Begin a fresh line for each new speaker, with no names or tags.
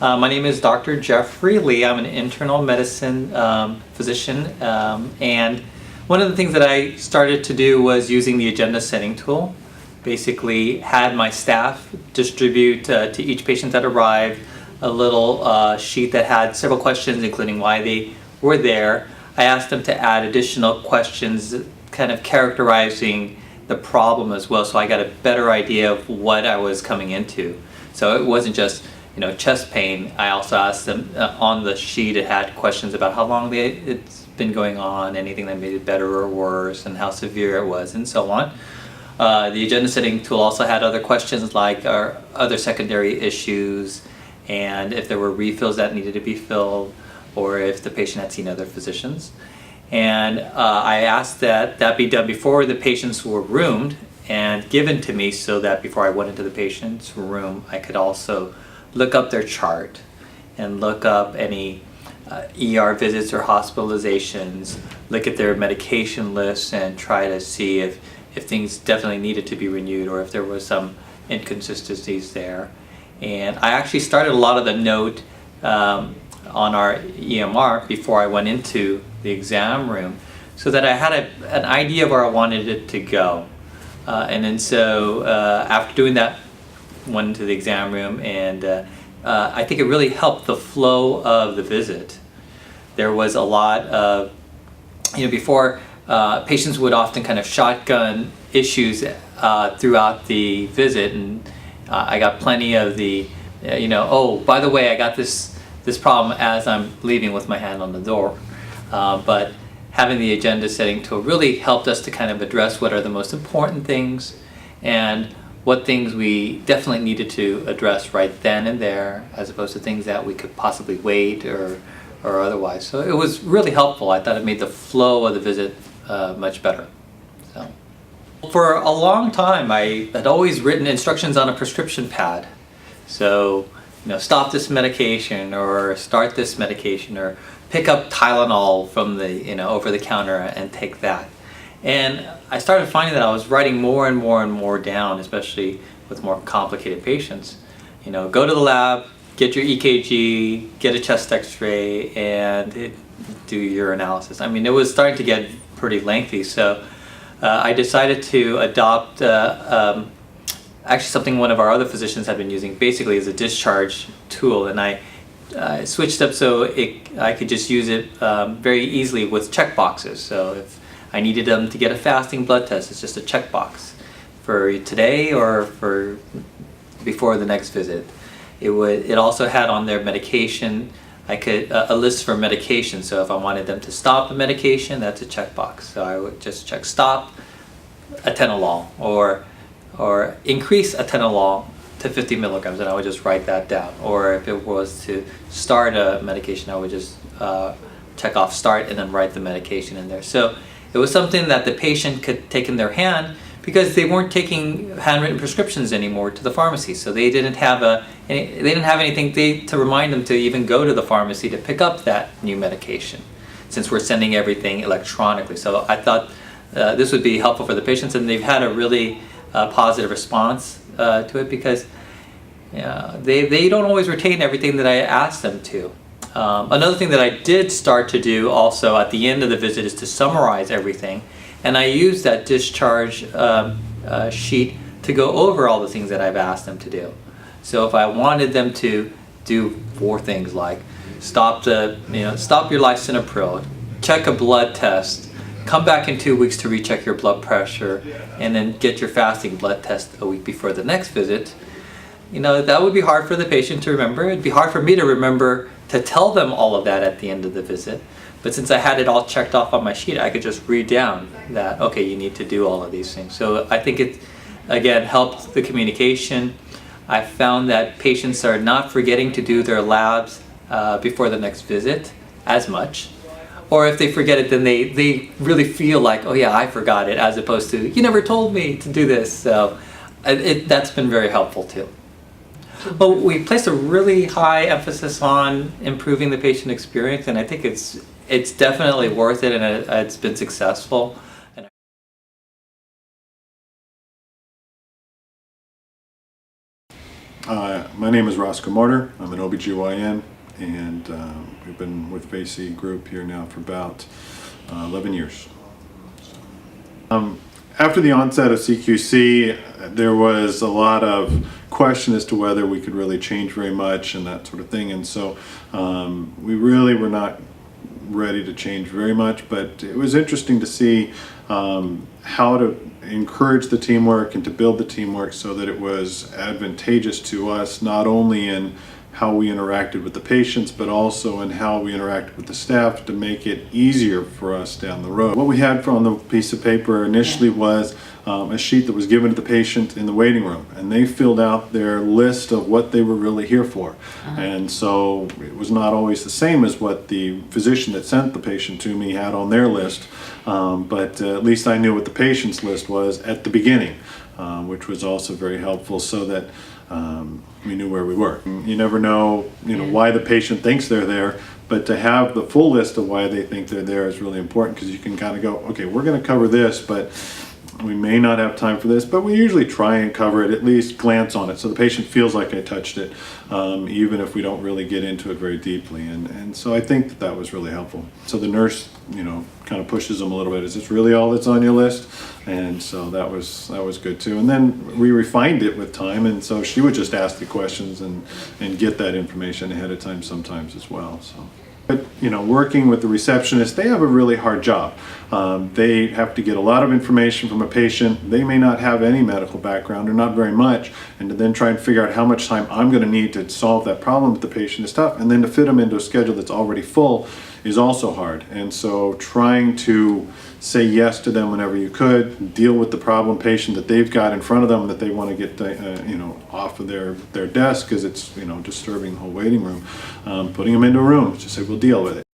My name is Dr. Jeffrey Lee. I'm an internal medicine physician, and one of the things that I started to do was using the agenda setting tool. Basically had my staff distribute to each patient that arrived a little sheet that had several questions, including why they were there. I asked them to add additional questions kind of characterizing the problem as well, so I got a better idea of what I was coming into. So it wasn't just chest pain. I also asked them on the sheet, it had questions about how long it's been going on, anything that made it better or worse, and how severe it was, and so on. The agenda setting tool also had other questions like other secondary issues, and if there were refills that needed to be filled, or if the patient had seen other physicians. And I asked that be done before the patients were roomed and given to me, so that before I went into the patient's room, I could also look up their chart and look up any ER visits or hospitalizations, look at their medication lists, and try to see if things definitely needed to be renewed or if there was some inconsistencies there. And I actually started a lot of the note on our EMR before I went into the exam room, so that I had an idea of where I wanted it to go. And then so after doing that, went into the exam room, and I think it really helped the flow of the visit. There was a lot of, before patients would often kind of shotgun issues throughout the visit, and I got plenty of the, oh, by the way, I got this problem as I'm leaving with my hand on the door. But having the agenda setting tool really helped us to kind of address what are the most important things and what things we definitely needed to address right then and there, as opposed to things that we could possibly wait or otherwise. So it was really helpful. I thought it made the flow of the visit much better. So, for a long time, I had always written instructions on a prescription pad. So, stop this medication, or start this medication, or pick up Tylenol from the over the counter and take that. And I started finding that I was writing more and more and more down, especially with more complicated patients. Go to the lab, get your EKG, get a chest X-ray, and do your analysis. I mean, it was starting to get pretty lengthy, so I decided to adopt actually something one of our other physicians had been using, basically as a discharge tool, and I switched up so I could just use it very easily with check boxes. So if I needed them to get a fasting blood test, it's just a checkbox for today or for before the next visit. It also had on their medication, I could a list for medication. So if I wanted them to stop a medication, that's a checkbox. So I would just check stop atenolol, or increase atenolol to 50 milligrams, and I would just write that down. Or if it was to start a medication, I would just check off start and then write the medication in there. So it was something that the patient could take in their hand, because they weren't taking handwritten prescriptions anymore to the pharmacy. So they didn't have anything to remind them to even go to the pharmacy to pick up that new medication, since we're sending everything electronically. So I thought this would be helpful for the patients, and they've had a really positive response to it, because they don't always retain everything that I asked them to. Another thing that I did start to do also at the end of the visit is to summarize everything, and I used that discharge sheet to go over all the things that I've asked them to do. So if I wanted them to do 4 things like stop your lisinopril, check a blood test, come back in 2 weeks to recheck your blood pressure, and then get your fasting blood test a week before the next visit, that would be hard for the patient to remember. It'd be hard for me to remember to tell them all of that at the end of the visit. But since I had it all checked off on my sheet, I could just read down that, okay, you need to do all of these things. So I think it, again, helped the communication. I found that patients are not forgetting to do their labs before the next visit as much. Or if they forget it, then they really feel like, oh yeah, I forgot it, as opposed to, you never told me to do this. So that's been very helpful too. Well, we placed a really high emphasis on improving the patient experience, and I think it's definitely worth it, and it's been successful.
My name is Roscoe Marter. I'm an OBGYN, and we've been with Facey Group here now for about 11 years. After the onset of CQC, there was a lot of question as to whether we could really change very much and that sort of thing, and so we really were not ready to change very much, but it was interesting to see how to encourage the teamwork and to build the teamwork so that it was advantageous to us, not only in how we interacted with the patients, but also in how we interacted with the staff to make it easier for us down the road. What we had on the piece of paper initially was a sheet that was given to the patient in the waiting room, and they filled out their list of what they were really here for. And so it was not always the same as what the physician that sent the patient to me had on their list, but at least I knew what the patient's list was at the beginning, which was also very helpful so that we knew where we were. You never know, why the patient thinks they're there, but to have the full list of why they think they're there is really important, because you can kind of go, okay, we're going to cover this, but we may not have time for this, but we usually try and cover it, at least glance on it, so the patient feels like I touched it, even if we don't really get into it very deeply. And so I think that was really helpful. So the nurse, kind of pushes them a little bit. Is this really all that's on your list? And so that was good too. And then we refined it with time, and so she would just ask the questions and get that information ahead of time sometimes as well. So. But working with the receptionist, they have a really hard job. They have to get a lot of information from a patient. They may not have any medical background or not very much, and to then try and figure out how much time I'm going to need to solve that problem with the patient is tough. And then to fit them into a schedule that's already full is also hard. And so trying to say yes to them whenever you could, deal with the problem patient that they've got in front of them that they want to get off of their desk because it's disturbing the whole waiting room, putting them into a room, just say we'll deal with it.